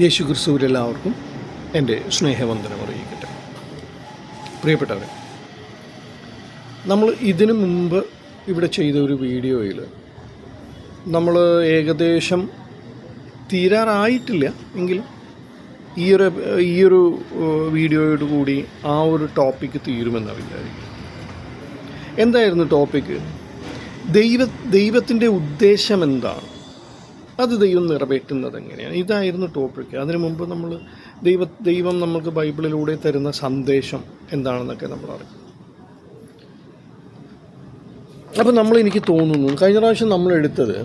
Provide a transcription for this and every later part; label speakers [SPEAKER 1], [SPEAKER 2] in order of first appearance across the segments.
[SPEAKER 1] യേശു ക്രിസ്തുവിൽ എല്ലാവർക്കും എൻ്റെ സ്നേഹവന്ദനം അറിയിക്കട്ടെ. പ്രിയപ്പെട്ടവരെ, നമ്മൾ ഇതിനു മുമ്പ് ഇവിടെ ചെയ്ത ഒരു വീഡിയോയിൽ നമ്മൾ ഏകദേശം തീരാറായിട്ടില്ല എങ്കിലും ഈയൊരു വീഡിയോയോട് കൂടി ആ ഒരു ടോപ്പിക്ക് തീരുമെന്നാണ് വിചാരിക്കുന്നത്. എന്തായിരുന്നു ടോപ്പിക്ക്? ദൈവത്തിൻ്റെ ഉദ്ദേശം എന്താണ്, അത് ദൈവം നിറവേറ്റുന്നത് എങ്ങനെയാണ്, ഇതായിരുന്നു ടോപ്പിക്ക്. അതിനു മുമ്പ് നമ്മൾ ദൈവം നമുക്ക് ബൈബിളിലൂടെ തരുന്ന സന്ദേശം എന്താണെന്നൊക്കെ നമ്മൾ അറിയും. അപ്പോൾ എനിക്ക് തോന്നുന്നു കഴിഞ്ഞ പ്രാവശ്യം നമ്മൾ എടുത്തത്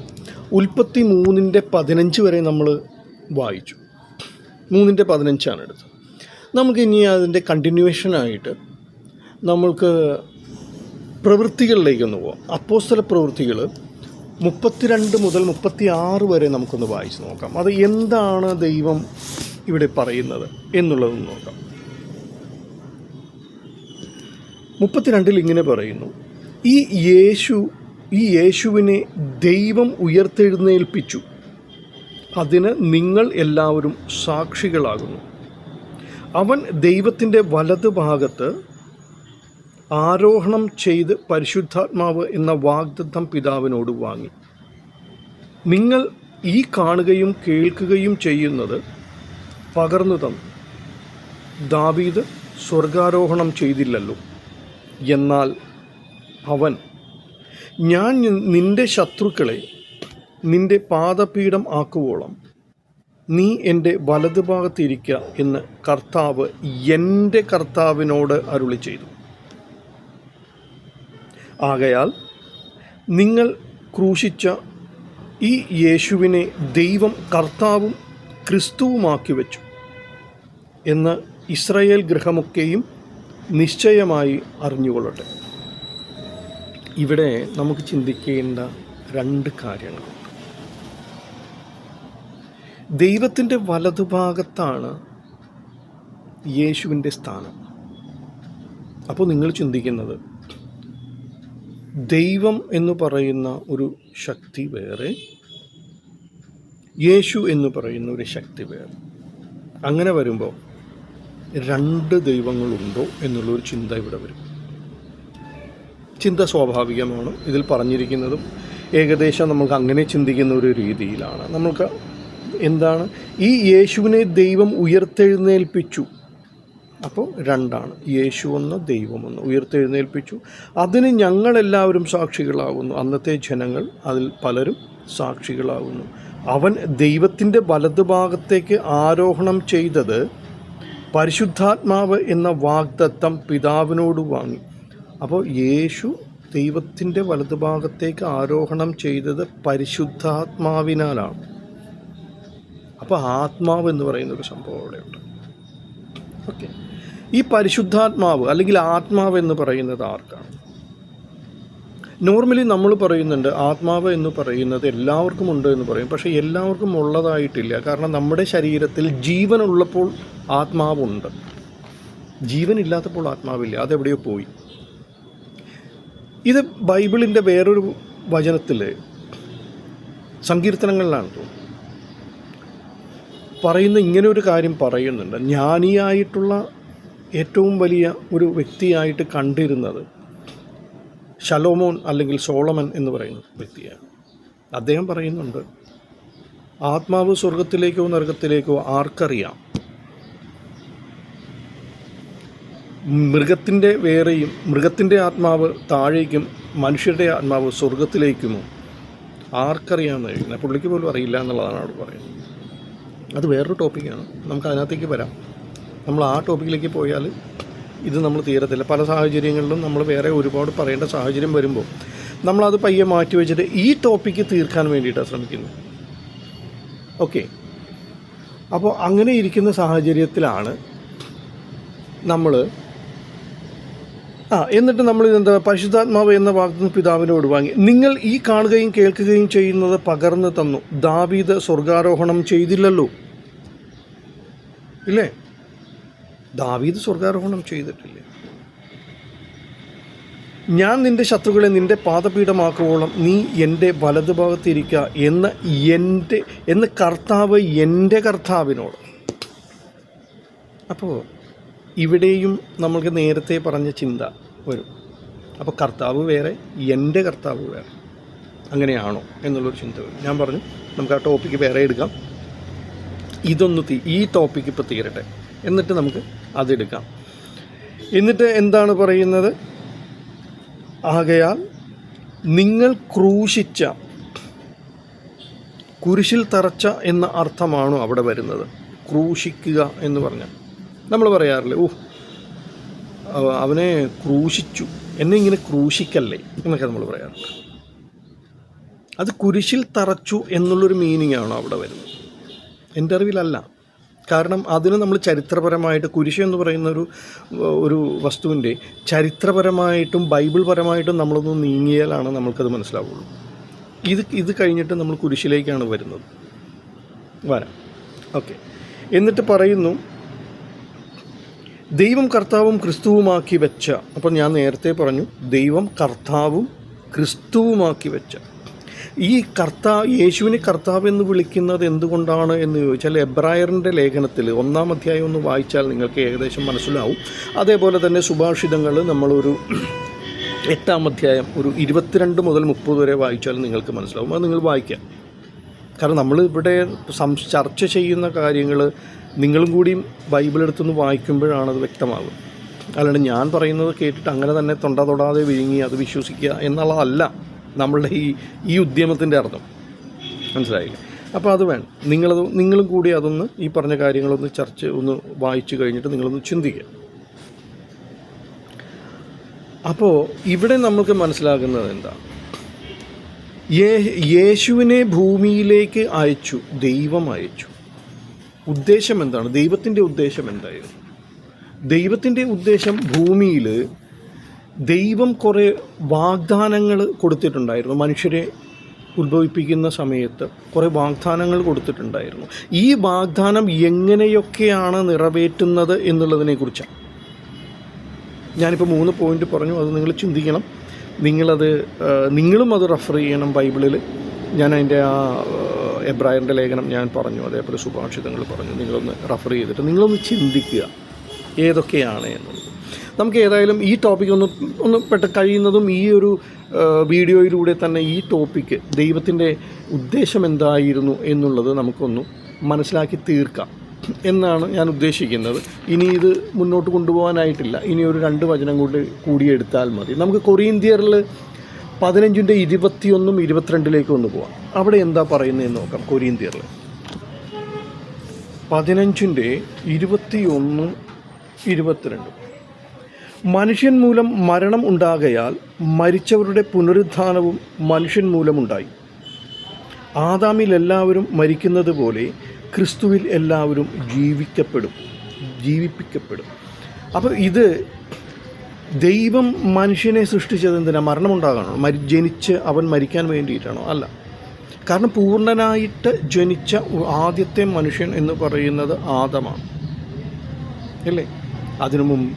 [SPEAKER 1] ഉൽപ്പത്തി 3:15 വരെ നമ്മൾ വായിച്ചു. 3:15 എടുത്തത്. നമുക്കിനി അതിൻ്റെ കണ്ടിന്യൂവേഷനായിട്ട് നമ്മൾക്ക് പ്രവൃത്തികളിലേക്കൊന്ന് പോകാം. അപ്പോസ്തല പ്രവൃത്തികൾ 32 മുതൽ 36 വരെ നമുക്കൊന്ന് വായിച്ച് നോക്കാം. അത് എന്താണ് ദൈവം ഇവിടെ പറയുന്നത് എന്നുള്ളതൊന്ന് നോക്കാം. 32 ഇങ്ങനെ പറയുന്നു: ഈ യേശുവിനെ ദൈവം ഉയർത്തെഴുന്നേൽപ്പിച്ചു, അതിന് നിങ്ങൾ എല്ലാവരും സാക്ഷികളാകുന്നു. അവൻ ദൈവത്തിൻ്റെ വലതുഭാഗത്ത് ആരോഹണം ചെയ്ത് പരിശുദ്ധാത്മാവ് എന്ന വാഗ്ദത്തം പിതാവിനോട് വാങ്ങി. നിങ്ങൾ ഈ കാണുകയും കേൾക്കുകയും ചെയ്യുന്നത് പകർന്നു തന്നു. ദാവീദ് സ്വർഗാരോഹണം ചെയ്തില്ലല്ലോ, എന്നാൽ അവൻ, ഞാൻ നിന്റെ ശത്രുക്കളെ നിന്റെ പാദപീഠം ആക്കുവോളം നീ എൻ്റെ വലതുഭാഗത്തിരിക്കുക എന്ന് കർത്താവ് എൻ്റെ കർത്താവിനോട് അരുളി ചെയ്തു. ആകയാൽ നിങ്ങൾ ക്രൂശിച്ച ഈ യേശുവിനെ ദൈവം കർത്താവും ക്രിസ്തുവുമാക്കി വെച്ചു എന്ന് ഇസ്രായേൽ ഗൃഹമൊക്കെയും നിശ്ചയമായി അറിഞ്ഞുകൊള്ളട്ടെ. ഇവിടെ നമുക്ക് ചിന്തിക്കേണ്ട 2 കാര്യങ്ങളുണ്ട്. ദൈവത്തിൻ്റെ വലതുഭാഗത്താണ് യേശുവിൻ്റെ സ്ഥാനം. അപ്പോൾ നിങ്ങൾ ചിന്തിക്കുന്നത്, ദൈവം എന്ന് പറയുന്ന ഒരു ശക്തി വേറെ, യേശു എന്ന് പറയുന്ന ഒരു ശക്തി വേറെ. അങ്ങനെ വരുമ്പോൾ 2 ദൈവങ്ങളുണ്ടോ എന്നുള്ളൊരു ചിന്ത ഇവിടെ വരും. ചിന്ത സ്വാഭാവികമാണ്. ഇതിൽ പറഞ്ഞിരിക്കുന്നതും ഏകദേശം നമുക്ക് അങ്ങനെ ചിന്തിക്കുന്ന ഒരു രീതിയിലാണ്. നമുക്ക് എന്താണ്, ഈ യേശുവിനെ ദൈവം ഉയർത്തെഴുന്നേൽപ്പിച്ചു. അപ്പോൾ 2 യേശുവെന്ന് ദൈവമെന്ന് ഉയർത്തെഴുന്നേൽപ്പിച്ചു, അതിന് ഞങ്ങളെല്ലാവരും സാക്ഷികളാകുന്നു. അന്നത്തെ ജനങ്ങൾ അതിൽ പലരും സാക്ഷികളാകുന്നു. അവൻ ദൈവത്തിൻ്റെ വലതുഭാഗത്തേക്ക് ആരോഹണം ചെയ്തത് പരിശുദ്ധാത്മാവ് എന്ന വാഗ്ദത്തം പിതാവിനോട് വാങ്ങി. അപ്പോൾ യേശു ദൈവത്തിൻ്റെ വലതുഭാഗത്തേക്ക് ആരോഹണം ചെയ്തത് പരിശുദ്ധാത്മാവിനാലാണ്. അപ്പോൾ ആത്മാവ് എന്ന് പറയുന്നൊരു സംഭവം അവിടെയുണ്ട്. ഓക്കെ, ഈ പരിശുദ്ധാത്മാവ് അല്ലെങ്കിൽ ആത്മാവ് എന്ന് പറയുന്നത് ആർക്കാണ്? നോർമലി നമ്മൾ പറയുന്നുണ്ട് ആത്മാവ് എന്ന് പറയുന്നത് എല്ലാവർക്കും ഉണ്ട് എന്ന് പറയും. പക്ഷേ എല്ലാവർക്കും ഉള്ളതായിട്ടില്ല. കാരണം നമ്മുടെ ശരീരത്തിൽ ജീവനുള്ളപ്പോൾ ആത്മാവുണ്ട്, ജീവനില്ലാത്തപ്പോൾ ആത്മാവില്ല. അതെവിടെയോ പോയി. ഇത് ബൈബിളിൻ്റെ വേറൊരു വചനത്തിൽ സങ്കീർത്തനങ്ങളിലാണ് തോന്നുന്നു പറയുന്ന ഇങ്ങനെ ഒരു കാര്യം പറയുന്നുണ്ട്. ജ്ഞാനിയായിട്ടുള്ള ഏറ്റവും വലിയ ഒരു വ്യക്തിയായിട്ട് കണ്ടിരുന്നത് ശലോമോൻ അല്ലെങ്കിൽ സോളമൻ എന്ന് പറയുന്ന വ്യക്തിയാണ്. അദ്ദേഹം പറയുന്നുണ്ട്, ആത്മാവ് സ്വർഗത്തിലേക്കോ നരകത്തിലേക്കോ ആർക്കറിയാം? മൃഗത്തിൻ്റെ വേറെയും, മൃഗത്തിൻ്റെ ആത്മാവ് താഴേക്കും മനുഷ്യരുടെ ആത്മാവ് സ്വർഗത്തിലേക്കുമോ ആർക്കറിയാമെന്ന് കഴിയുന്നത് പുള്ളിക്ക് പോലും അറിയില്ല എന്നുള്ളതാണ് അവിടെ പറയുന്നത്. അത് വേറൊരു ടോപ്പിക്കാണ്, നമുക്ക് അതിനകത്തേക്ക് വരാം. നമ്മൾ ആ ടോപ്പിക്കിലേക്ക് പോയാൽ ഇത് നമ്മൾ തീരത്തില്ല. പല സാഹചര്യങ്ങളിലും നമ്മൾ വേറെ ഒരുപാട് പറയേണ്ട സാഹചര്യം വരുമ്പോൾ നമ്മളത് പയ്യെ മാറ്റി വെച്ചിട്ട് ഈ ടോപ്പിക്ക് തീർക്കാൻ വേണ്ടിയിട്ടാണ് ശ്രമിക്കുന്നത്. ഓക്കെ, അപ്പോൾ അങ്ങനെ ഇരിക്കുന്ന സാഹചര്യത്തിലാണ് നമ്മൾ എന്നിട്ട് നമ്മൾ ഇതെന്താ, പരിശുദ്ധാത്മാവ് എന്ന വാഗ്ദത്തം പിതാവിനോട് വാങ്ങി. നിങ്ങൾ ഈ കാണുകയും കേൾക്കുകയും ചെയ്യുന്നത് പകർന്നു തന്നു. ദാവീദ് സ്വർഗാരോഹണം ചെയ്തില്ലല്ലോ, ഇല്ലേ? ദാവീദ് സ്വർഗാരോഹണം ചെയ്തിട്ടില്ല. ഞാൻ നിൻ്റെ ശത്രുക്കളെ നിൻ്റെ പാദപീഠമാക്കുവോളം നീ എൻ്റെ വലതുഭാഗത്തിരിക്കുക എന്ന് കർത്താവ് എൻ്റെ കർത്താവിനോട്. അപ്പോൾ ഇവിടെയും നമ്മൾക്ക് നേരത്തെ പറഞ്ഞ ചിന്ത വരും. അപ്പോൾ കർത്താവ് വേറെ, എൻ്റെ കർത്താവ് വേറെ, അങ്ങനെയാണോ എന്നുള്ളൊരു ചിന്ത വരും. ഞാൻ പറഞ്ഞു നമുക്ക് ആ ടോപ്പിക്ക് വേറെ എടുക്കാം. ഈ ടോപ്പിക്ക് ഇപ്പോൾ തീരട്ടെ, എന്നിട്ട് നമുക്ക് അതെടുക്കാം. എന്നിട്ട് എന്താണ് പറയുന്നത്? ആകയാൽ നിങ്ങൾ ക്രൂശിച്ച, കുരിശിൽ തറച്ച എന്ന അർത്ഥമാണോ അവിടെ വരുന്നത്? ക്രൂശിക്കുക എന്ന് പറഞ്ഞാൽ നമ്മൾ പറയാറില്ലേ, അവനെ ക്രൂശിച്ചു, എന്നെ ഇങ്ങനെ ക്രൂശിക്കല്ലേ എന്നൊക്കെ നമ്മൾ പറയാറുണ്ട്. അത് കുരിശിൽ തറച്ചു എന്നുള്ളൊരു മീനിങ് ആണോ അവിടെ വരുന്നത്? എൻ്റെ അറിവിലല്ല. കാരണം അതിന് നമ്മൾ ചരിത്രപരമായിട്ട് കുരിശ് എന്ന് പറയുന്ന ഒരു വസ്തുവിൻ്റെ ചരിത്രപരമായിട്ടും ബൈബിൾ പരമായിട്ടും നമ്മളൊന്ന് നീങ്ങിയാലാണ് നമ്മൾക്കത് മനസ്സിലാവുള്ളൂ. ഇത് കഴിഞ്ഞിട്ട് നമ്മൾ കുരിശിലേക്കാണ് വരുന്നത്. വരാം, ഓക്കെ. എന്നിട്ട് പറയുന്നു, ദൈവം കർത്താവും ക്രിസ്തുവുമാക്കി വെച്ച. അപ്പോൾ ഞാൻ നേരത്തെ പറഞ്ഞു ദൈവം കർത്താവും ക്രിസ്തുവുമാക്കി വെച്ച. ഈ യേശുവിനെ കർത്താവ് എന്ന് വിളിക്കുന്നത് എന്തുകൊണ്ടാണ് എന്ന് ചോദിച്ചാൽ, എബ്രായറിൻ്റെ ലേഖനത്തിൽ 1-ാം അധ്യായം ഒന്ന് വായിച്ചാൽ നിങ്ങൾക്ക് ഏകദേശം മനസ്സിലാവും. അതേപോലെ തന്നെ സുഭാഷിതങ്ങൾ നമ്മളൊരു 8-ാം അധ്യായം ഒരു 22 മുതൽ 30 വരെ വായിച്ചാൽ നിങ്ങൾക്ക് മനസ്സിലാവും. അത് നിങ്ങൾ വായിക്കാം. കാരണം നമ്മൾ ഇവിടെ ചർച്ച ചെയ്യുന്ന കാര്യങ്ങൾ നിങ്ങളും കൂടിയും ബൈബിൾ എടുത്തൊന്ന് വായിക്കുമ്പോഴാണ് അത് വ്യക്തമാകും. അല്ലാണ്ട് ഞാൻ പറയുന്നത് കേട്ടിട്ട് അങ്ങനെ തന്നെ തൊടാതെ വിഴുങ്ങി അത് വിശ്വസിക്കുക എന്നുള്ളതല്ല നമ്മളുടെ ഈ ഉദ്യമത്തിൻ്റെ അർത്ഥം. മനസ്സിലായില്ല? അപ്പോൾ അത് വേണം. നിങ്ങളും കൂടി അതൊന്ന് ഈ പറഞ്ഞ കാര്യങ്ങളൊന്ന് ഒന്ന് വായിച്ചു കഴിഞ്ഞിട്ട് നിങ്ങളൊന്ന് ചിന്തിക്കുക. അപ്പോൾ ഇവിടെ നമുക്ക് മനസ്സിലാകുന്നത് എന്താ? യേശുവിനെ ഭൂമിയിലേക്ക് അയച്ചു, ദൈവം അയച്ചു. ഉദ്ദേശം എന്താണ്? ദൈവത്തിൻ്റെ ഉദ്ദേശം എന്തായിരുന്നു? ദൈവത്തിൻ്റെ ഉദ്ദേശം, ഭൂമിയിൽ ദൈവം കുറേ വാഗ്ദാനങ്ങൾ കൊടുത്തിട്ടുണ്ടായിരുന്നു. മനുഷ്യരെ ഉത്ഭവിപ്പിക്കുന്ന സമയത്ത് കുറേ വാഗ്ദാനങ്ങൾ കൊടുത്തിട്ടുണ്ടായിരുന്നു. ഈ വാഗ്ദാനം എങ്ങനെയൊക്കെയാണ് നിറവേറ്റുന്നത് എന്നുള്ളതിനെക്കുറിച്ചാണ്. ഞാനിപ്പോൾ 3 പോയിൻ്റ് പറഞ്ഞു. അത് നിങ്ങൾ ചിന്തിക്കണം. നിങ്ങളും അത് റെഫർ ചെയ്യണം ബൈബിളിൽ. ഞാൻ അതിൻ്റെ ആ എബ്രായറിൻ്റെ ലേഖനം ഞാൻ പറഞ്ഞു, അതേപോലെ സുഭാഷിതങ്ങൾ പറഞ്ഞു. നിങ്ങളൊന്ന് റെഫർ ചെയ്തിട്ട് നിങ്ങളൊന്ന് ചിന്തിക്കുക ഏതൊക്കെയാണ് എന്നുള്ളത്. നമുക്ക് ഏതായാലും ഈ ടോപ്പിക്ക് ഒന്ന് കഴിയുന്നതും ഈ ഒരു വീഡിയോയിലൂടെ തന്നെ ഈ ടോപ്പിക്ക് ദൈവത്തിൻ്റെ ഉദ്ദേശം എന്തായിരുന്നു എന്നുള്ളത് നമുക്കൊന്ന് മനസ്സിലാക്കി തീർക്കാം എന്നാണ് ഞാൻ ഉദ്ദേശിക്കുന്നത്. ഇനി ഇത് മുന്നോട്ട് കൊണ്ടുപോകാനായിട്ടില്ല. ഇനി ഒരു 2 വചനം കൂടി എടുത്താൽ മതി. നമുക്ക് കൊറിന്ത്യരിൽ 15-21-22 ഒന്ന് പോവാം. അവിടെ എന്താ പറയുന്നതെന്ന് നോക്കാം. കൊരിന്ത്യരിൽ 15-21-22. മനുഷ്യൻ മൂലം മരണം ഉണ്ടാകയാൽ മരിച്ചവരുടെ പുനരുത്ഥാനവും മനുഷ്യൻ മൂലമുണ്ടായി. ആദാമിൽ എല്ലാവരും മരിക്കുന്നത് പോലെ ക്രിസ്തുവിൽ എല്ലാവരും ജീവിപ്പിക്കപ്പെടും. അപ്പോൾ ഇത് ദൈവം മനുഷ്യനെ സൃഷ്ടിച്ചത് എന്തിനാണ്? മരണമുണ്ടാകണോ? ജനിച്ച് അവൻ മരിക്കാൻ വേണ്ടിയിട്ടാണോ? അല്ല. കാരണം പൂർണ്ണനായിട്ട് ജനിച്ച ആദ്യത്തെ മനുഷ്യൻ എന്ന് പറയുന്നത് ആദമാണ്, അല്ലേ? അതിനു മുമ്പ്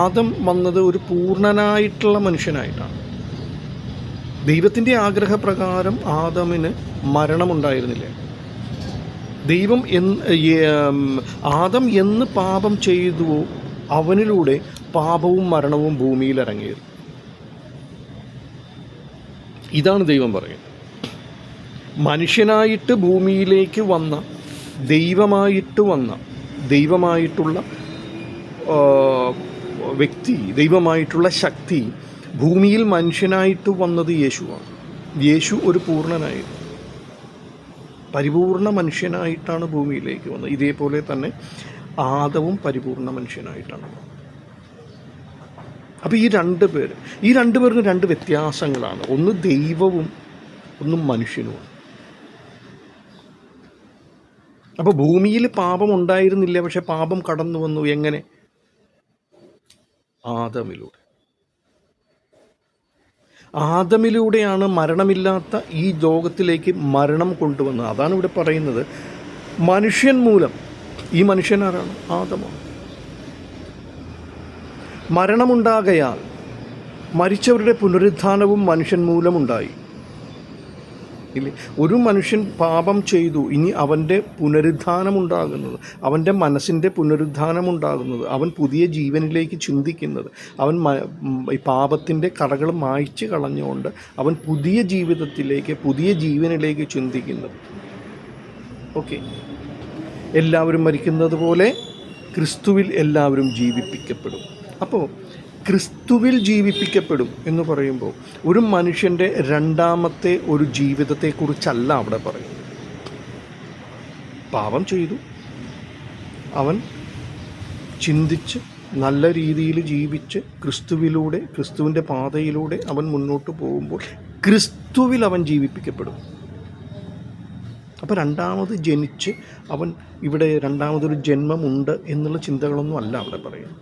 [SPEAKER 1] ആദം വന്നത് ഒരു പൂർണ്ണനായിട്ടുള്ള മനുഷ്യനായിട്ടാണ്. ദൈവത്തിൻ്റെ ആഗ്രഹപ്രകാരം ആദമിന് മരണമുണ്ടായിരുന്നില്ല. ദൈവം ആദം എന്ന് പാപം ചെയ്തുവോ അവനിലൂടെ പാപവും മരണവും ഭൂമിയിൽ ഇറങ്ങിയത്. ഇതാണ് ദൈവം പറയുന്നത്. മനുഷ്യനായിട്ട് ഭൂമിയിലേക്ക് വന്ന ദൈവമായിട്ടുള്ള വ്യക്തി, ദൈവമായിട്ടുള്ള ശക്തി ഭൂമിയിൽ മനുഷ്യനായിട്ട് വന്നത് യേശുവാണ്. യേശു ഒരു പൂർണ്ണനായിരുന്നു, പരിപൂർണ മനുഷ്യനായിട്ടാണ് ഭൂമിയിലേക്ക് വന്നത്. ഇതേപോലെ തന്നെ ആദവും പരിപൂർണ മനുഷ്യനായിട്ടാണ്. അപ്പോൾ ഈ രണ്ട് പേരിന് 2 വ്യത്യാസങ്ങളാണ്. ഒന്ന് ദൈവവും ഒന്നും മനുഷ്യനുമാണ്. അപ്പോൾ ഭൂമിയിൽ പാപം ഉണ്ടായിരുന്നില്ല, പക്ഷെ പാപം കടന്നു വന്നു. എങ്ങനെ? ആദമിലൂടെയാണ് മരണമില്ലാത്ത ഈ ലോകത്തിലേക്ക് മരണം കൊണ്ടുവന്നത്. അതാണ് ഇവിടെ പറയുന്നത്. മനുഷ്യൻ മൂലം, ഈ മനുഷ്യൻ ആരാണ്? ആദമാണ്. മരണമുണ്ടാകയാൽ മരിച്ചവരുടെ പുനരുത്ഥാനവും മനുഷ്യൻ മൂലമുണ്ടായി. ഇല്ലേ? ഒരു മനുഷ്യൻ പാപം ചെയ്തു, ഇനി അവൻ്റെ പുനരുത്ഥാനമുണ്ടാകുന്നത്, അവൻ്റെ മനസ്സിൻ്റെ പുനരുത്ഥാനമുണ്ടാകുന്നത്, അവൻ പുതിയ ജീവനിലേക്ക് ചിന്തിക്കുന്നത്, അവൻ ഈ പാപത്തിൻ്റെ കറകൾ മായ്ച്ചു കളഞ്ഞുകൊണ്ട് അവൻ പുതിയ ജീവിതത്തിലേക്ക്, പുതിയ ജീവനിലേക്ക് ചിന്തിക്കുന്നത്. ഓക്കെ, എല്ലാവരും മരിക്കുന്നത് പോലെ ക്രിസ്തുവിൽ എല്ലാവരും ജീവിപ്പിക്കപ്പെടും. അപ്പോൾ ക്രിസ്തുവിൽ ജീവിപ്പിക്കപ്പെടും എന്ന് പറയുമ്പോൾ ഒരു മനുഷ്യൻ്റെ രണ്ടാമത്തെ ഒരു ജീവിതത്തെക്കുറിച്ചല്ല അവിടെ പറയുന്നത്. പാപം ചെയ്തു, അവൻ ചിന്തിച്ച് നല്ല രീതിയിൽ ജീവിച്ച് ക്രിസ്തുവിലൂടെ, ക്രിസ്തുവിൻ്റെ പാതയിലൂടെ അവൻ മുന്നോട്ട് പോകുമ്പോൾ ക്രിസ്തുവിൽ അവൻ ജീവിപ്പിക്കപ്പെടും. അപ്പോൾ രണ്ടാമത് ജനിച്ച് അവൻ ഇവിടെ രണ്ടാമതൊരു ജന്മമുണ്ട് എന്നുള്ള ചിന്തകളൊന്നും അല്ല അവിടെ പറയുന്നത്.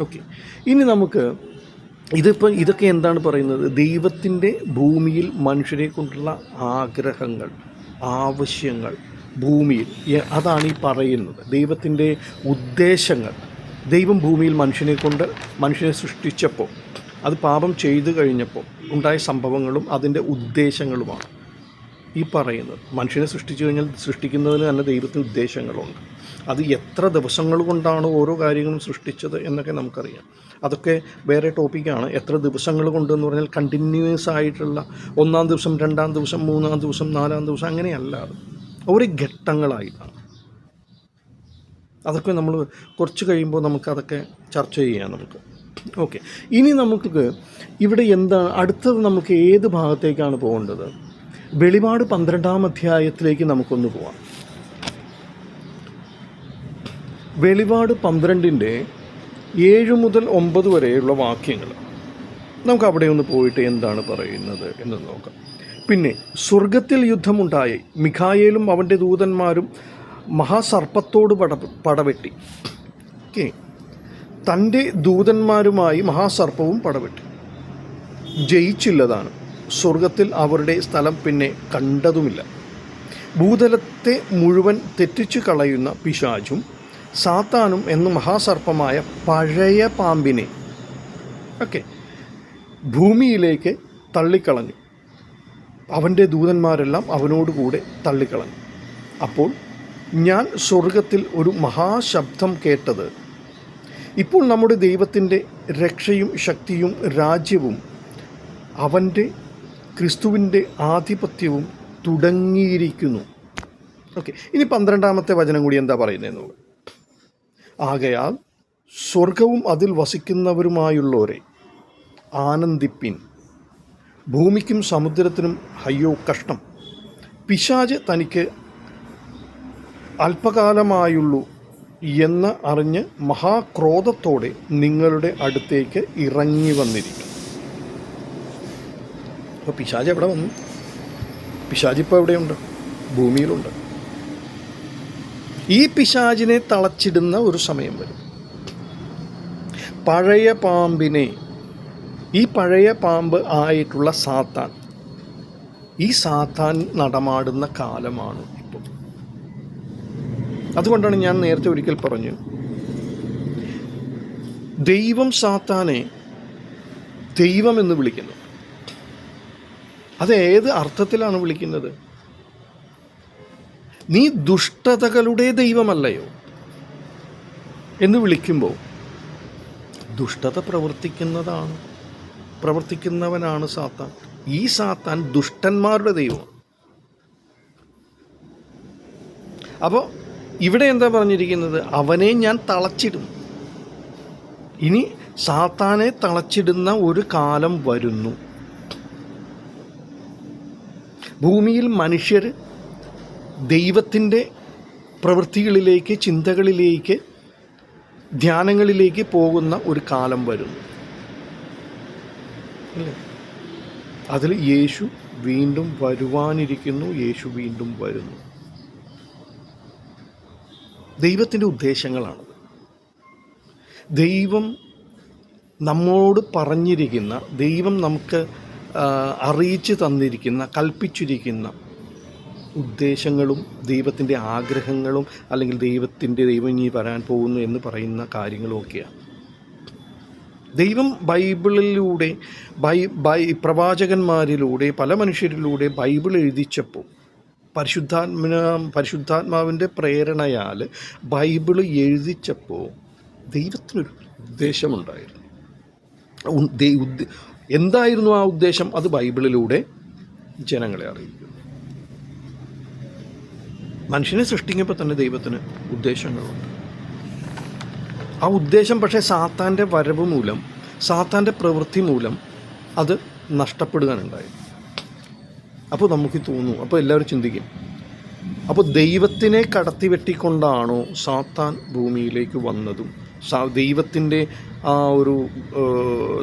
[SPEAKER 1] ഓക്കെ, ഇനി നമുക്ക് ഇതൊക്കെ എന്താണ് പറയുന്നത്? ദൈവത്തിൻ്റെ ഭൂമിയിൽ മനുഷ്യരെ കൊണ്ടുള്ള ആഗ്രഹങ്ങൾ, ആവശ്യങ്ങൾ ഭൂമിയിൽ, അതാണ് ഈ പറയുന്നത്. ദൈവത്തിൻ്റെ ഉദ്ദേശങ്ങൾ. ദൈവം ഭൂമിയിൽ മനുഷ്യനെ സൃഷ്ടിച്ചപ്പോൾ, അത് പാപം ചെയ്തു കഴിഞ്ഞപ്പോൾ ഉണ്ടായ സംഭവങ്ങളും അതിൻ്റെ ഉദ്ദേശങ്ങളുമാണ് ഈ പറയുന്നത്. മനുഷ്യനെ സൃഷ്ടിച്ചു കഴിഞ്ഞാൽ സൃഷ്ടിക്കുന്നതിന് തന്നെ ദൈവത്തിന് ഉദ്ദേശങ്ങളുണ്ട്. അത് എത്ര ദിവസങ്ങൾ കൊണ്ടാണ് ഓരോ കാര്യങ്ങളും സൃഷ്ടിച്ചത് എന്നൊക്കെ നമുക്കറിയാം. അതൊക്കെ വേറെ ടോപ്പിക്കാണ്. എത്ര ദിവസങ്ങൾ കൊണ്ടെന്ന് പറഞ്ഞാൽ കണ്ടിന്യൂസ് ആയിട്ടുള്ള 1-ാം ദിവസം, 2-ാം ദിവസം, 3-ാം ദിവസം, 4-ാം ദിവസം അങ്ങനെയല്ല. അത് ഓരോ ഘട്ടങ്ങളായിട്ടാണ്. അതൊക്കെ നമ്മൾ കുറച്ച് കഴിയുമ്പോൾ നമുക്കതൊക്കെ ചർച്ച ചെയ്യാം നമുക്ക്. ഓക്കെ, ഇനി നമുക്ക് ഇവിടെ എന്താണ് അടുത്തത്? നമുക്ക് ഏത് ഭാഗത്തേക്കാണ് പോകേണ്ടത്? വെളിപാട് 12-ാം അധ്യായത്തിലേക്ക് നമുക്കൊന്ന് പോവാം. വെളിപാട് 12-ന്റെ 7 മുതൽ 9 വരെയുള്ള വാക്യങ്ങൾ നമുക്ക് അവിടെ ഒന്ന് പോയിട്ട് എന്താണ് പറയുന്നത് എന്ന് നോക്കാം. പിന്നെ സ്വർഗത്തിൽ യുദ്ധമുണ്ടായി, മിഖായേലും അവൻ്റെ ദൂതന്മാരും മഹാസർപ്പത്തോട് പടവെട്ടി. ഓക്കെ, തൻ്റെ ദൂതന്മാരുമായി മഹാസർപ്പവും പടവെട്ടി, ജയിച്ചില്ലതാണ്. സ്വർഗത്തിൽ അവരുടെ സ്ഥലം പിന്നെ കണ്ടതുമില്ല. ഭൂതലത്തെ മുഴുവൻ തെറ്റിച്ചു കളയുന്ന പിശാചും സാത്താനും എന്ന മഹാസർപ്പമായ പഴയ പാമ്പിനെ ഭൂമിയിലേക്ക് തള്ളിക്കളഞ്ഞു. അവൻ്റെ ദൂതന്മാരെല്ലാം അവനോടുകൂടെ തള്ളിക്കളഞ്ഞു. അപ്പോൾ ഞാൻ സ്വർഗത്തിൽ ഒരു മഹാശബ്ദം കേട്ടത്, ഇപ്പോൾ നമ്മുടെ ദൈവത്തിൻ്റെ രക്ഷയും ശക്തിയും രാജ്യവും അവൻ്റെ ക്രിസ്തുവിൻ്റെ ആധിപത്യവും തുടങ്ങിയിരിക്കുന്നു. ഓക്കെ, ഇനി 12-ാമത്തെ വചനം കൂടി എന്താ പറയുന്നതെന്നുള്ളത്. ആകയാൽ സ്വർഗവും അതിൽ വസിക്കുന്നവരുമായുള്ളവരെ ആനന്ദിപ്പിൻ, ഭൂമിക്കും സമുദ്രത്തിനും അയ്യോ കഷ്ടം, പിശാച് തനിക്ക് അല്പകാലമായുള്ളൂ എന്ന് അറിഞ്ഞ് മഹാക്രോധത്തോടെ നിങ്ങളുടെ അടുത്തേക്ക് ഇറങ്ങി വന്നിരിക്കും. അപ്പോൾ പിശാച് എവിടെ വന്നു? പിശാച് ഇപ്പോൾ എവിടെയുണ്ട്? ഭൂമിയിലുണ്ട്. ഈ പിശാചിനെ തളച്ചിടുന്ന ഒരു സമയം വരും. പഴയ പാമ്പിനെ, ഈ പഴയ പാമ്പ് ആയിട്ടുള്ള സാത്താൻ, ഈ സാത്താൻ നടമാടുന്ന കാലമാണ് ഇപ്പോൾ. അതുകൊണ്ടാണ് ഞാൻ നേരത്തെ ഒരിക്കൽ പറഞ്ഞു, ദൈവം സാത്താനെ ദൈവമെന്ന് വിളിക്കുന്നു. അത് ഏത് അർത്ഥത്തിലാണ് വിളിക്കുന്നത്? നീ ദുഷ്ടതകളുടെ ദൈവമല്ലയോ എന്ന് വിളിക്കുമ്പോൾ ദുഷ്ടത പ്രവർത്തിക്കുന്നവനാണ് സാത്താൻ. ഈ സാത്താൻ ദുഷ്ടന്മാരുടെ ദൈവമാണ്. അപ്പോൾ ഇവിടെ എന്താ പറഞ്ഞിരിക്കുന്നത്? അവനെ ഞാൻ തളച്ചിടും. ഇനി സാത്താനെ തളച്ചിടുന്ന ഒരു കാലം വരുന്നു. ഭൂമിയിൽ മനുഷ്യർ ദൈവത്തിൻ്റെ പ്രവൃത്തികളിലേക്ക്, ചിന്തകളിലേക്ക്, ധ്യാനങ്ങളിലേക്ക് പോകുന്ന ഒരു കാലം വരുന്നു അല്ലേ? അതിൽ യേശു വീണ്ടും വരുവാനിരിക്കുന്നു. യേശു വീണ്ടും വരുന്നു. ദൈവത്തിൻ്റെ ഉദ്ദേശങ്ങളാണത്. ദൈവം നമ്മോട് പറഞ്ഞിരിക്കുന്ന, ദൈവം നമുക്ക് അറിയിച്ചു തന്നിരിക്കുന്ന, കൽപ്പിച്ചിരിക്കുന്ന ഉദ്ദേശങ്ങളും ദൈവത്തിൻ്റെ ആഗ്രഹങ്ങളും, അല്ലെങ്കിൽ ദൈവം ഇനി വരാൻ പോകുന്നു എന്ന് പറയുന്ന കാര്യങ്ങളുമൊക്കെയാണ്. ദൈവം ബൈബിളിലൂടെ പ്രവാചകന്മാരിലൂടെ പല മനുഷ്യരിലൂടെ ബൈബിൾ എഴുതിച്ചപ്പോൾ പരിശുദ്ധാത്മാവിൻ്റെ പ്രേരണയാൽ ബൈബിൾ എഴുതിച്ചപ്പോൾ ദൈവത്തിനൊരു ഉദ്ദേശമുണ്ടായിരുന്നു. എന്തായിരുന്നു ആ ഉദ്ദേശം? അത് ബൈബിളിലൂടെ ജനങ്ങളെ അറിയിക്കുന്നു. മനുഷ്യനെ സൃഷ്ടിക്കുമ്പോൾ തന്നെ ദൈവത്തിന് ഉദ്ദേശങ്ങളുണ്ട്. ആ ഉദ്ദേശം പക്ഷേ സാത്താൻ്റെ വരവ് മൂലം, സാത്താൻ്റെ പ്രവൃത്തി മൂലം അത് നഷ്ടപ്പെടുകയാണുണ്ടായി. അപ്പോൾ നമുക്ക് തോന്നും, അപ്പോൾ എല്ലാവരും ചിന്തിക്കും, അപ്പോൾ ദൈവത്തിനെ കടത്തി വെട്ടിക്കൊണ്ടാണോ സാത്താൻ ഭൂമിയിലേക്ക് വന്നതും ദൈവത്തിൻ്റെ ആ ഒരു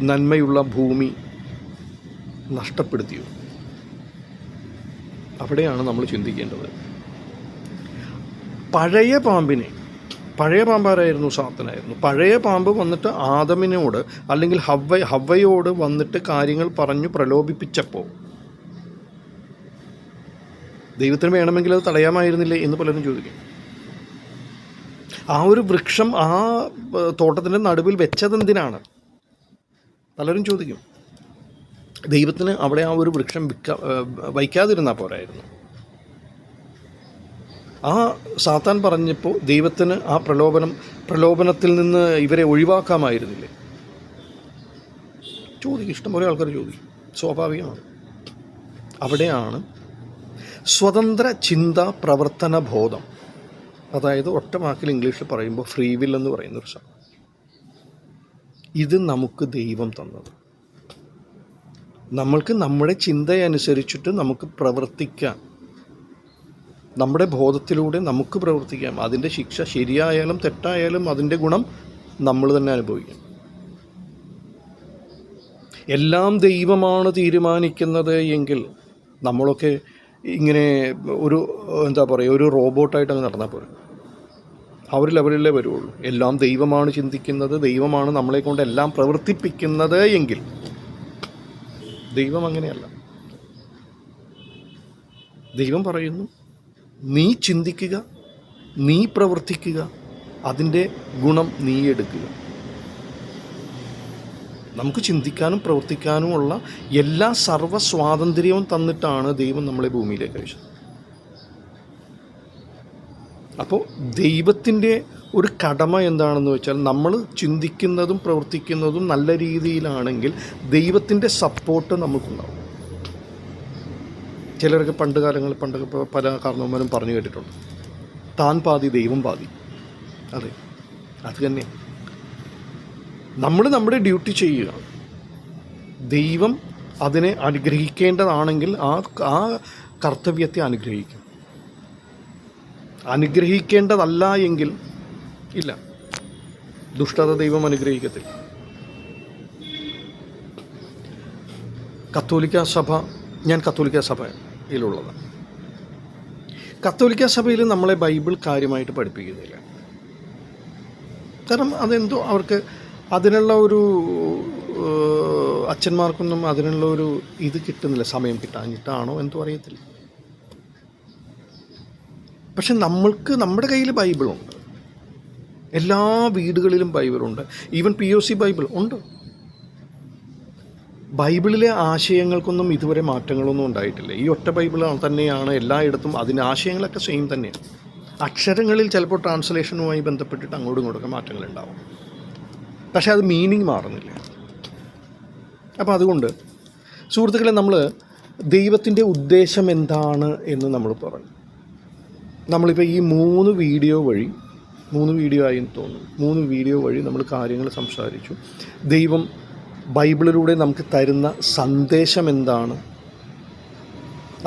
[SPEAKER 1] നന്മയുള്ള ഭൂമി നഷ്ടപ്പെടുത്തിയോ? അവിടെയാണ് നമ്മൾ ചിന്തിക്കേണ്ടത്. പഴയ പാമ്പാരായിരുന്നു? സാത്താനായിരുന്നു. പഴയ പാമ്പ് വന്നിട്ട് ആദമിനോട് അല്ലെങ്കിൽ ഹവ്വയോട് വന്നിട്ട് കാര്യങ്ങൾ പറഞ്ഞു പ്രലോഭിപ്പിച്ചപ്പോൾ ദൈവത്തിന് വേണമെങ്കിൽ അത് തടയാമായിരുന്നില്ലേ എന്ന് പലരും ചോദിക്കും. ആ ഒരു വൃക്ഷം ആ തോട്ടത്തിൻ്റെ നടുവിൽ വെച്ചതെന്തിനാണ്? പലരും ചോദിക്കും. ദൈവത്തിന് അവിടെ ആ ഒരു വൃക്ഷം വയ്ക്കാതിരുന്നാൽ പോരായിരുന്നു. ആ സാത്താൻ പറഞ്ഞപ്പോൾ ദൈവത്തിന് ആ പ്രലോഭനത്തിൽ നിന്ന് ഇവരെ ഒഴിവാക്കാമായിരുന്നില്ലേ? ചോദിക്കും, ഇഷ്ടംപോലെ ആൾക്കാർ ചോദിക്കും. സ്വാഭാവികമാണ്. അവിടെയാണ് സ്വതന്ത്ര ചിന്താ പ്രവർത്തന ബോധം, അതായത് ഒറ്റ വാക്കിൽ ഇംഗ്ലീഷിൽ പറയുമ്പോൾ ഫ്രീ വിൽ എന്ന് പറയുന്നൊരു സാധനം, ഇത് നമുക്ക് ദൈവം തന്നത്. നമ്മൾക്ക് നമ്മുടെ ചിന്തയനുസരിച്ചിട്ട് നമുക്ക് പ്രവർത്തിക്കാം. നമ്മുടെ ബോധത്തിലൂടെ നമുക്ക് പ്രവർത്തിക്കാം. അതിൻ്റെ ശിക്ഷ ശരിയായാലും തെറ്റായാലും അതിൻ്റെ ഗുണം നമ്മൾ തന്നെ അനുഭവിക്കാം. എല്ലാം ദൈവമാണ് തീരുമാനിക്കുന്നത് എങ്കിൽ നമ്മളൊക്കെ ഇങ്ങനെ ഒരു ഒരു റോബോട്ടായിട്ട് അങ്ങ് നടന്നാൽ പോരെ. ആ ഒരു ലെവലിലേ വരുള്ളൂ. എല്ലാം ദൈവമാണ് ചിന്തിക്കുന്നത്, ദൈവമാണ് നമ്മളെ കൊണ്ട് എല്ലാം പ്രവർത്തിപ്പിക്കുന്നത് എങ്കിൽ. ദൈവം അങ്ങനെയല്ല. ദൈവം പറയുന്നു, നീ ചിന്തിക്കുക, നീ പ്രവർത്തിക്കുക, അതിൻ്റെ ഗുണം നീ എടുക്കുക. നമുക്ക് ചിന്തിക്കാനും പ്രവർത്തിക്കാനുമുള്ള എല്ലാ സർവ്വ സ്വാതന്ത്ര്യവും തന്നിട്ടാണ് ദൈവം നമ്മളെ ഭൂമിയിലേക്ക് അയച്ചത്. അപ്പോൾ ദൈവത്തിൻ്റെ ഒരു കടമ എന്താണെന്ന് വെച്ചാൽ, നമ്മൾ ചിന്തിക്കുന്നതും പ്രവർത്തിക്കുന്നതും നല്ല രീതിയിലാണെങ്കിൽ ദൈവത്തിൻ്റെ സപ്പോർട്ട് നമുക്കുണ്ടാവും. ചിലരൊക്കെ പണ്ടൊക്കെ പല കാരണവന്മാരും പറഞ്ഞു കേട്ടിട്ടുണ്ട്, താൻ പാതി ദൈവം പാതി. അതെ, അത് തന്നെ. നമ്മൾ നമ്മുടെ ഡ്യൂട്ടി ചെയ്യുക. ദൈവം അതിനെ അനുഗ്രഹിക്കേണ്ടതാണെങ്കിൽ ആ കർത്തവ്യത്തെ അനുഗ്രഹിക്കും. അനുഗ്രഹിക്കേണ്ടതല്ല എങ്കിൽ ഇല്ല, ദുഷ്ടത ദൈവം അനുഗ്രഹിക്കത്തില്ല. ഞാൻ കത്തോലിക്ക സഭയിലുള്ളതാണ്. കത്തോലിക്ക സഭയിൽ നമ്മളെ ബൈബിൾ കാര്യമായിട്ട് പഠിപ്പിക്കുന്നില്ല. കാരണം അതെന്തോ അവർക്ക് അതിനുള്ള ഒരു അച്ഛന്മാർക്കൊന്നും അതിനുള്ള ഒരു ഇത് കിട്ടുന്നില്ല, സമയം കിട്ടാഞ്ഞിട്ടാണോ എന്തോ അറിയത്തില്ല. പക്ഷെ നമ്മുടെ കയ്യിൽ ബൈബിളുണ്ട്. എല്ലാ വീടുകളിലും ബൈബിളുണ്ട്. ഈവൻ POC ബൈബിൾ ഉണ്ട്. ബൈബിളിലെ ആശയങ്ങൾക്കൊന്നും ഇതുവരെ മാറ്റങ്ങളൊന്നും ഉണ്ടായിട്ടില്ല. ഈ ഒറ്റ ബൈബിൾ തന്നെയാണ് എല്ലായിടത്തും. അതിൻ്റെ ആശയങ്ങളൊക്കെ സെയിം തന്നെയാണ്. അക്ഷരങ്ങളിൽ ചിലപ്പോൾ ട്രാൻസ്ലേഷനുമായി ബന്ധപ്പെട്ടിട്ട് അങ്ങോട്ടും ഇങ്ങോട്ടൊക്കെ മാറ്റങ്ങളുണ്ടാവും. പക്ഷേ അത് മീനിങ് മാറുന്നില്ല. അപ്പോൾ അതുകൊണ്ട് സുഹൃത്തുക്കളെ, നമ്മൾ ദൈവത്തിൻ്റെ ഉദ്ദേശം എന്താണ് എന്ന് നമ്മൾ പറഞ്ഞു. നമ്മളിപ്പോൾ ഈ 3 വീഡിയോ ആയി എന്ന് തോന്നുന്നു. 3 വീഡിയോ വഴി നമ്മൾ കാര്യങ്ങൾ സംസാരിച്ചു. ദൈവം ബൈബിളിലൂടെ നമുക്ക് തരുന്ന സന്ദേശം എന്താണ്,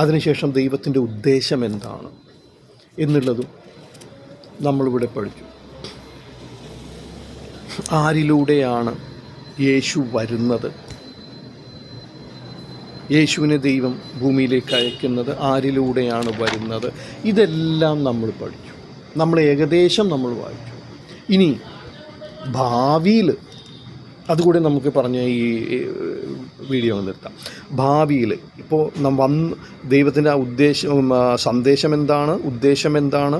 [SPEAKER 1] അതിനുശേഷം ദൈവത്തിൻ്റെ ഉദ്ദേശം എന്താണ് എന്നുള്ളതും നമ്മളിവിടെ പഠിച്ചു. ആരിലൂടെയാണ് യേശു വരുന്നത്, യേശുവിനെ ദൈവം ഭൂമിയിലേക്ക് അയക്കുന്നത് ആരിലൂടെയാണ് വരുന്നത്, ഇതെല്ലാം നമ്മൾ പഠിച്ചു. നമ്മൾ ഏകദേശം നമ്മൾ വായിച്ചു. ഇനി ഭാവിയിൽ അതുകൂടി നമുക്ക് പറഞ്ഞ ഈ വീഡിയോ നിർത്താം. ഭാവിയിൽ ഇപ്പോൾ ദൈവത്തിൻ്റെ സന്ദേശം എന്താണ്, ഉദ്ദേശം എന്താണ്,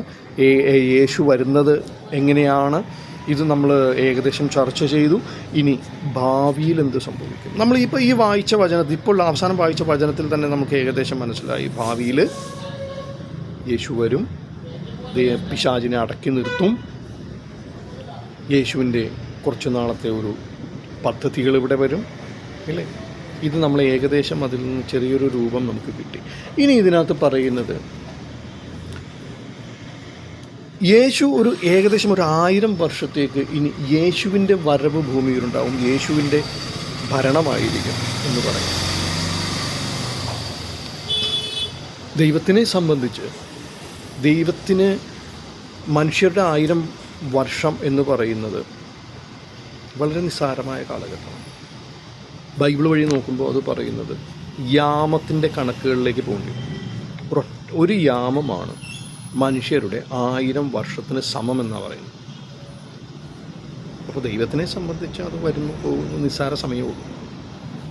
[SPEAKER 1] യേശു വരുന്നത് എങ്ങനെയാണ്, ഇത് നമ്മൾ ഏകദേശം ചർച്ച ചെയ്തു. ഇനി ഭാവിയിൽ എന്ത് സംഭവിക്കും? നമ്മളിപ്പോൾ ഈ വായിച്ച വചനത്തിൽ, ഇപ്പോൾ അവസാനം വായിച്ച വചനത്തിൽ തന്നെ നമുക്ക് ഏകദേശം മനസ്സിലായി. ഭാവിയിൽ യേശു വരും, പിശാചിനെ അടക്കി നിർത്തും. യേശുവിൻ്റെ കുറച്ച് നാളത്തെ ഒരു പദ്ധതികൾ ഇവിടെ വരും, അല്ലേ? ഇത് നമ്മൾ ഏകദേശം അതിൽ നിന്ന് ചെറിയൊരു രൂപം നമുക്ക് കിട്ടി. ഇനി ഇതിനകത്ത് പറയുന്നത്, യേശു ഏകദേശം 1000 വർഷത്തേക്ക് ഇനി യേശുവിൻ്റെ വരവ് ഭൂമിയിലുണ്ടാവും, യേശുവിൻ്റെ ഭരണമായിരിക്കും എന്ന് പറയും. ദൈവത്തിനെ സംബന്ധിച്ച്, ദൈവത്തിന് മനുഷ്യരുടെ 1000 വർഷം എന്ന് പറയുന്നത് വളരെ നിസ്സാരമായ കാലഘട്ടമാണ്. ബൈബിൾ വഴി നോക്കുമ്പോൾ അത് പറയുന്നത് യാമത്തിൻ്റെ കണക്കുകളിലേക്ക് പോകേണ്ടി വരും. ഒരു യാമമാണ് മനുഷ്യരുടെ 1000 വർഷത്തിന് സമമെന്നാണ് പറയുന്നത്. അപ്പോൾ ദൈവത്തിനെ സംബന്ധിച്ച് അത് വരുന്നു പോകുന്നു നിസ്സാര സമയമുള്ളൂ.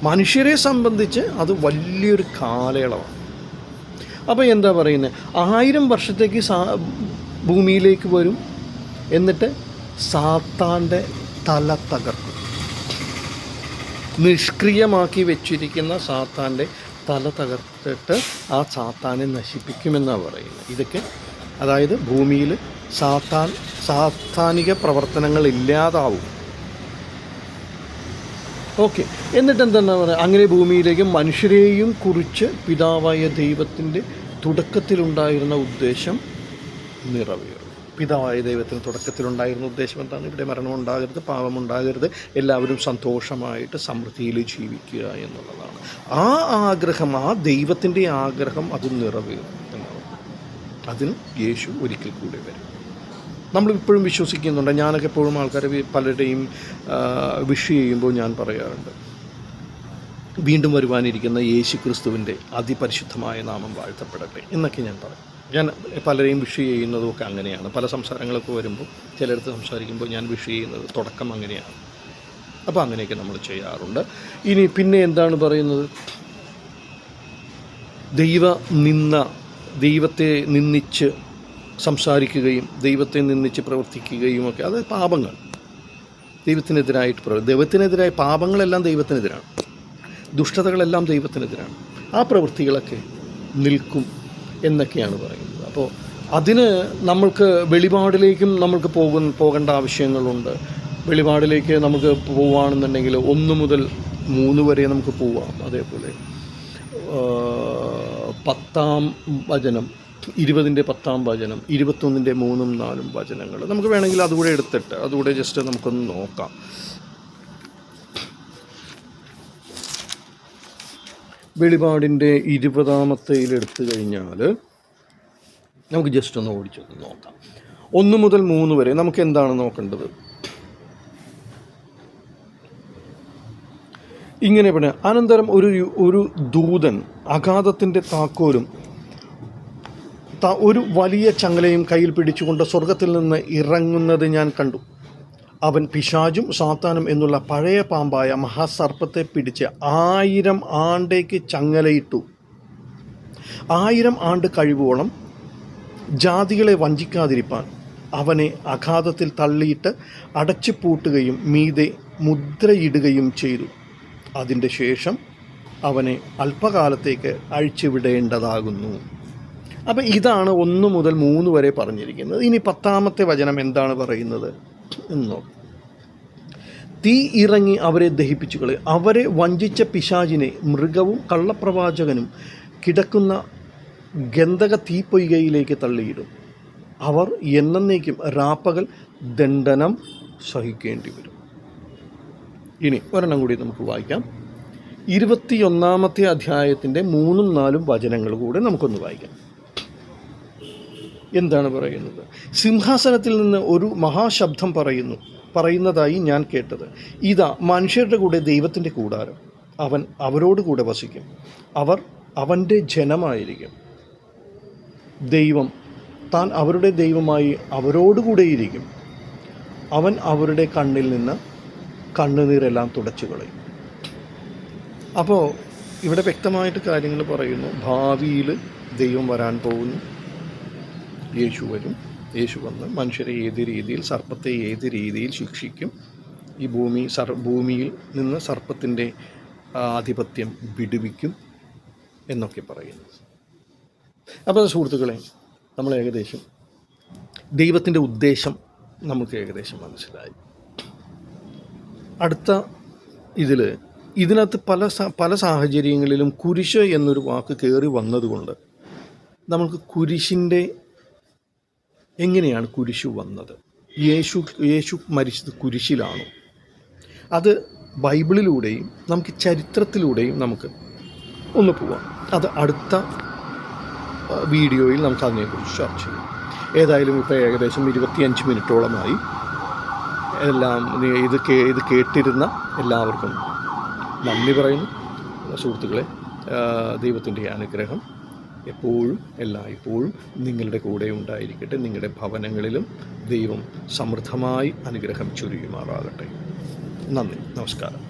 [SPEAKER 1] മനുഷ്യരെ സംബന്ധിച്ച് അത് വലിയൊരു കാലയളവാണ്. അപ്പോൾ എന്താ പറയുന്നത്, 1000 വർഷത്തേക്ക് ഭൂമിയിലേക്ക് വരും, എന്നിട്ട് സാത്താൻ്റെ തല തകർക്കും. നിഷ്ക്രിയമാക്കി വെച്ചിരിക്കുന്ന സാത്താൻ്റെ തല തകർത്തിട്ട് ആ സാത്താനെ നശിപ്പിക്കുമെന്നാണ് പറയുന്നത്. ഇതൊക്കെ അതായത് ഭൂമിയിൽ സാത്താനിക പ്രവർത്തനങ്ങൾ ഇല്ലാതാവും. ഓക്കെ, എന്നിട്ട് എന്താണ് പറയുക, അങ്ങനെ ഭൂമിയിലേക്ക് മനുഷ്യരെയും കുറിച്ച് പിതാവായ ദൈവത്തിൻ്റെ തുടക്കത്തിലുണ്ടായിരുന്ന ഉദ്ദേശം നിറവേറും. പിതാവായ ദൈവത്തിന് തുടക്കത്തിലുണ്ടായിരുന്ന ഉദ്ദേശം എന്താണ്? ഇവിടെ മരണമുണ്ടാകരുത്, പാപമുണ്ടാകരുത്, എല്ലാവരും സന്തോഷമായിട്ട് സമൃദ്ധിയിൽ ജീവിക്കുക എന്നുള്ളതാണ്. ആ ആഗ്രഹം, ആ ദൈവത്തിൻ്റെ ആഗ്രഹം അത് നിറവേറും എന്നാണ്. അതിന് യേശു ഒരിക്കൽ കൂടെ വരും. നമ്മളിപ്പോഴും വിശ്വസിക്കുന്നുണ്ട്. ഞാനൊക്കെ എപ്പോഴും ആൾക്കാരെ പലരുടെയും വിഷ് ചെയ്യുമ്പോൾ ഞാൻ പറയാറുണ്ട്, വീണ്ടും വരുവാനിരിക്കുന്ന യേശു ക്രിസ്തുവിൻ്റെ അതിപരിശുദ്ധമായ നാമം വാഴ്ത്തപ്പെടട്ടെ എന്നൊക്കെ ഞാൻ പറയും. ഞാൻ പലരെയും വിഷ് ചെയ്യുന്നതുമൊക്കെ അങ്ങനെയാണ്. പല സംസാരങ്ങളൊക്കെ വരുമ്പോൾ, ചിലടത്ത് സംസാരിക്കുമ്പോൾ ഞാൻ വിഷ് ചെയ്യുന്നത് തുടക്കം അങ്ങനെയാണ്. അപ്പോൾ അങ്ങനെയൊക്കെ നമ്മൾ ചെയ്യാറുണ്ട്. ഇനി പിന്നെ എന്താണ് പറയുന്നത്, ദൈവത്തെ നിന്ദിച്ച് സംസാരിക്കുകയും ദൈവത്തെ നിന്ദിച്ച് പ്രവർത്തിക്കുകയും ഒക്കെ, അത് പാപങ്ങൾ. ദൈവത്തിനെതിരായി പാപങ്ങളെല്ലാം ദൈവത്തിനെതിരാണ്, ദുഷ്ടതകളെല്ലാം ദൈവത്തിനെതിരാണ്. ആ പ്രവൃത്തികളൊക്കെ നിൽക്കും എന്നൊക്കെയാണ് പറയുന്നത്. അപ്പോൾ അതിന് നമ്മൾക്ക് വെളിപാടിലേക്കും നമ്മൾക്ക് പോകേണ്ട ആവശ്യങ്ങളുണ്ട്. വെളിപാടിലേക്ക് നമുക്ക് പോവുകയാണെന്നുണ്ടെങ്കിൽ 1 മുതൽ 3 വരെ നമുക്ക് പോവാം. അതേപോലെ 10-ാം വചനം, 20-ന്റെ 10-ാം വചനം, 21-ന്റെ 3-ഉം 4-ഉം വചനങ്ങൾ നമുക്ക് വേണമെങ്കിൽ അതുകൂടെ എടുത്തിട്ട് അതുകൂടെ ജസ്റ്റ് നമുക്കൊന്ന് നോക്കാം. വെളിപാടിൻ്റെ 20-ാമത്തേലെടുത്തു കഴിഞ്ഞാൽ നമുക്ക് ജസ്റ്റ് ഒന്ന് ഓടിച്ചൊന്ന് നോക്കാം. 1 മുതൽ 3 വരെ നമുക്ക് എന്താണ് നോക്കേണ്ടത്? ഇങ്ങനെ പറയാം, അനന്തരം ഒരു ദൂതൻ അഗാധത്തിൻ്റെ താക്കോലും ഒരു വലിയ ചങ്ങലയും കയ്യിൽ പിടിച്ചുകൊണ്ട് സ്വർഗത്തിൽ നിന്ന് ഇറങ്ങുന്നത് ഞാൻ കണ്ടു. അവൻ പിശാചും സാത്താനും എന്നുള്ള പഴയ പാമ്പായ മഹാസർപ്പത്തെ പിടിച്ച് 1000 ആണ്ടേക്ക് ചങ്ങലയിട്ടു. 1000 ആണ്ട് കഴിവോളം ജാതികളെ വഞ്ചിക്കാതിരിപ്പാൻ അവനെ അഗാധത്തിൽ തള്ളിയിട്ട് അടച്ചു പൂട്ടുകയും മീതെ മുദ്രയിടുകയും ചെയ്തു. അതിൻ്റെ ശേഷം അവനെ അല്പകാലത്തേക്ക് അഴിച്ചുവിടേണ്ടതാകുന്നു. അപ്പം ഇതാണ് 1 മുതൽ 3 വരെ പറഞ്ഞിരിക്കുന്നത്. ഇനി 10-ാമത്തെ വചനം എന്താണ് പറയുന്നത് എന്നോ, തീ ഇറങ്ങി അവരെ ദഹിപ്പിച്ചു കളയും. അവരെ വഞ്ചിച്ച പിശാചിനെ മൃഗവും കള്ളപ്രവാചകനും കിടക്കുന്ന ഗന്ധക തീപ്പൊയ്കയിലേക്ക് തള്ളിയിടും. അവർ എന്നേക്കും രാപ്പകൽ ദണ്ഡനം സഹിക്കേണ്ടി വരും. ഇനി ഒരെണ്ണം കൂടി നമുക്ക് വായിക്കാം. 21-ാമത്തെ അധ്യായത്തിൻ്റെ 3-ഉം 4-ഉം വചനങ്ങൾ കൂടെ നമുക്കൊന്ന് വായിക്കാം. എന്താണ് പറയുന്നത്? സിംഹാസനത്തിൽ നിന്ന് ഒരു മഹാശബ്ദം പറയുന്നതായി ഞാൻ കേട്ടത്, ഇതാ മനുഷ്യരുടെ കൂടെ ദൈവത്തിൻ്റെ കൂടാരം, അവൻ അവരോട് കൂടെ വസിക്കും, അവർ അവൻ്റെ ജനമായിരിക്കും. ദൈവം താൻ അവരുടെ ദൈവമായി അവരോടുകൂടെയിരിക്കും. അവൻ അവരുടെ കണ്ണിൽ നിന്ന് കണ്ണുനീരെല്ലാം തുടച്ചു കളയും. അപ്പോൾ ഇവിടെ വ്യക്തമായിട്ട് കാര്യങ്ങൾ പറയുന്നു. ഭാവിയിൽ ദൈവം വരാൻ പോകുന്നു, യേശു വരും, യേശു വന്ന് മനുഷ്യരെ ഏത് രീതിയിൽ, സർപ്പത്തെ ഏത് രീതിയിൽ ശിക്ഷിക്കും, ഈ ഭൂമിയിൽ നിന്ന് സർപ്പത്തിൻ്റെ ആധിപത്യം വിടുവിക്കും എന്നൊക്കെ പറയുന്നു. അപ്പോൾ സുഹൃത്തുക്കളെ, നമ്മൾ ഏകദേശം ദൈവത്തിൻ്റെ ഉദ്ദേശം നമുക്ക് ഏകദേശം മനസ്സിലായി. അടുത്ത ഇതിനകത്ത് പല സാഹചര്യങ്ങളിലും കുരിശ് എന്നൊരു വാക്ക് കയറി വന്നതുകൊണ്ട് നമുക്ക് എങ്ങനെയാണ് കുരിശു വന്നത്, യേശു മരിച്ചത് കുരിശിലാണോ, അത് ബൈബിളിലൂടെയും നമുക്ക് ചരിത്രത്തിലൂടെയും നമുക്ക് ഒന്ന് പോവാം. അത് അടുത്ത വീഡിയോയിൽ നമുക്ക് അതിനെക്കുറിച്ച് ചർച്ച ചെയ്യാം. ഏതായാലും ഇപ്പോൾ ഏകദേശം 25 മിനിറ്റോളമായി. ഇത് കേട്ടിരുന്ന എല്ലാവർക്കും നന്ദി പറയുന്നു. സുഹൃത്തുക്കളെ, ദൈവത്തിൻ്റെ അനുഗ്രഹം എപ്പോഴും എല്ലായ്പ്പോഴും നിങ്ങളുടെ കൂടെ ഉണ്ടായിരിക്കട്ടെ. നിങ്ങളുടെ ഭവനങ്ങളിലും ദൈവം സമൃദ്ധമായി അനുഗ്രഹം ചൊരിയുമാറാകട്ടെ. നന്ദി, നമസ്കാരം.